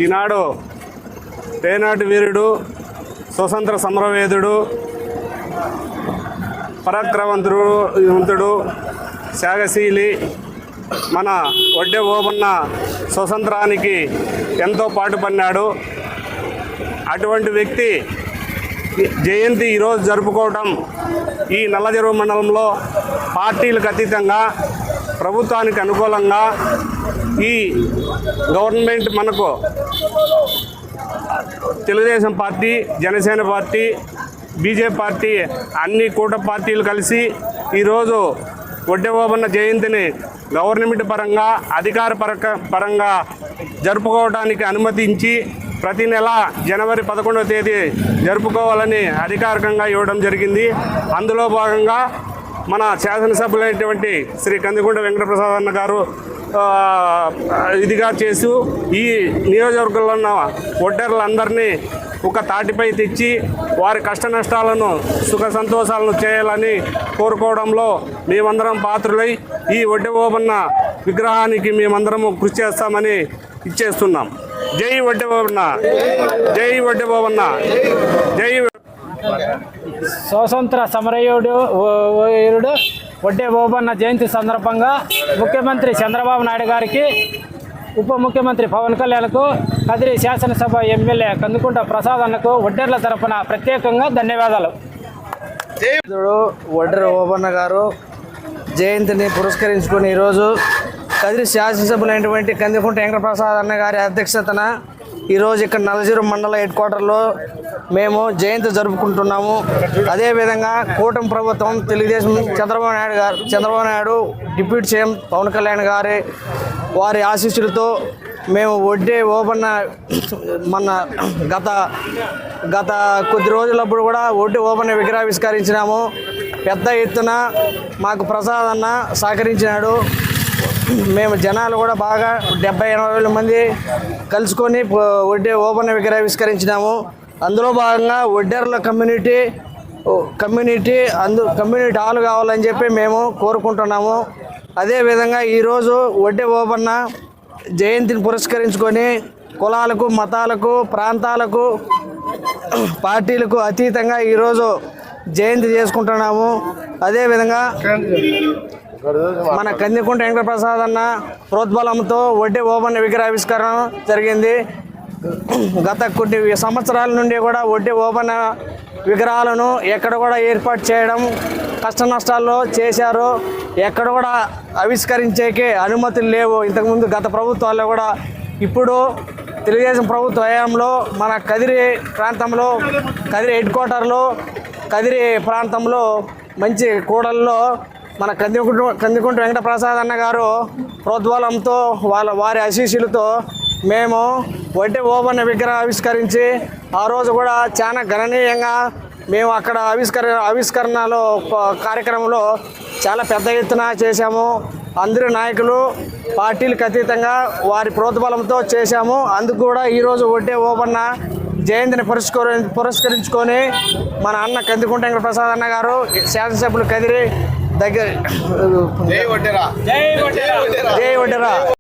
ఈనాడు తేనాటి వీరుడు, స్వతంత్ర సమరవేదుడు, పరాక్రమవంతుడు, త్యాగశీలి మన వడ్డే ఓబన్న స్వతంత్రానికి ఎంతో పాటుపడినాడు. అటువంటి వ్యక్తి జయంతి ఈరోజు జరుపుకోవటం ఈ నల్లచెరువు మండలంలో పార్టీలకు అతీతంగా ప్రభుత్వానికి అనుకూలంగా ఈ గవర్నమెంట్ మనకు Telugu Desam party, Janasena party, BJP party అన్ని కూటమి పార్టీలు కలిసి ఈరోజు వడ్డే ఓబన్న జయంతిని గవర్నమెంట్ పరంగా అధికార పరంగా జరుపుకోవడానికి అనుమతించి ప్రతి నెల జనవరి 11వ తేదీ జరుపుకోవాలని అధికారికంగా ఇవ్వడం జరిగింది. అందులో భాగంగా మన శాసనసభ్యులైనటువంటి శ్రీ కందికుంట వెంకటప్రసాద్ అన్న గారు ఇదిగా చేస్తూ ఈ నియోజకవర్గంలో ఉన్న ఒడ్డర్లందరినీ ఒక తాటిపై తెచ్చి వారి కష్ట నష్టాలను సుఖ సంతోషాలను చేయాలని కోరుకోవడంలో మేమందరం పాత్రులై ఈ వడ్డే ఓబన్న విగ్రహానికి మేమందరము కృషి చేస్తామని ఇచ్చేస్తున్నాం. జై వడ్డే ఓబన్న, జై వడ్డే ఓబన్న, జై స్వతంత్ర సమరయోధుడు వడ్డే ఓబన్న జయంతి సందర్భంగా ముఖ్యమంత్రి చంద్రబాబు నాయుడు గారికి, ఉప ముఖ్యమంత్రి పవన్ కళ్యాణ్కు, కదిరి శాసనసభ ఎమ్మెల్యే కందుకుంట ప్రసాద్ అన్నకు వడ్డేర్ల తరపున ప్రత్యేకంగా ధన్యవాదాలు. వడ్డెర ఓబన్న గారు జయంతిని పురస్కరించుకొని ఈరోజు కదిరి శాసనసభ్యులైనటువంటి కందుకుంట వెంకటప్రసాద్ అన్న గారి అధ్యక్షతన ఈరోజు ఇక్కడ నల్లచెరువు మండల హెడ్ క్వార్టర్లో మేము జయంతి జరుపుకుంటున్నాము. అదేవిధంగా కూటమి ప్రభుత్వం తెలుగుదేశం చంద్రబాబు నాయుడు డిప్యూటీ సీఎం పవన్ కళ్యాణ్ వారి ఆశీస్సులతో మేము వడ్డే ఓబన్న మన గత కొద్ది రోజులప్పుడు కూడా వడ్డే ఓబన్న విగ్రహావిష్కరించినాము. పెద్ద ఎత్తున మాకు ప్రసాద్ అన్న సహకరించినాడు. మేము జనాలు కూడా బాగా 70-80 మంది కలుసుకొని వడ్డే ఓబన్న విగ్రహావిష్కరించినాము. అందులో భాగంగా వడ్డేర్ల కమ్యూనిటీ హాల్ కావాలని చెప్పి మేము కోరుకుంటున్నాము. అదేవిధంగా ఈరోజు వడ్డే ఓబన్న జయంతిని పురస్కరించుకొని కులాలకు, మతాలకు, ప్రాంతాలకు, పార్టీలకు అతీతంగా ఈరోజు జయంతి చేసుకుంటున్నాము. అదేవిధంగా మన కందికుంట వెంకటప్రసాద్ అన్న ప్రోద్బలంతో వడ్డే ఓబన్న విగ్రహావిష్కరణ జరిగింది. గత కొన్ని సంవత్సరాల నుండి కూడా వడ్డే ఓబన్న విగ్రహాలను ఎక్కడ కూడా ఏర్పాటు చేయడం కష్ట నష్టాల్లో చేశారు. ఎక్కడ కూడా ఆవిష్కరించేకే అనుమతులు లేవు. ఇంతకుముందు గత ప్రభుత్వాల్లో కూడా, ఇప్పుడు తెలుగుదేశం ప్రభుత్వ హయాంలో మన కదిరి ప్రాంతంలో, కదిరి హెడ్ క్వార్టర్లో, కదిరి ప్రాంతంలో మంచి కూడల్లో మన కందికుంట వెంకటప్రసాద్ అన్న గారు ప్రోద్బలంతో వారి ఆశీస్సులతో మేము వడ్డే ఓబన్న విగ్రహం ఆవిష్కరించి ఆ రోజు కూడా చాలా గణనీయంగా మేము అక్కడ ఆవిష్కరణలో కార్యక్రమంలో చాలా పెద్ద ఎత్తున చేశాము. అందరు నాయకులు పార్టీలకు అతీతంగా వారి ప్రోద్బలంతో చేశాము. అందుకు కూడా ఈరోజు వడ్డే ఓబన్న జయంతిని పురస్కరించుకొని మన అన్న కందికుంట వెంకటప్రసాద్ అన్న గారు శాసనసభ్యులు కదిరి దగ్గర జై వడ్డెర.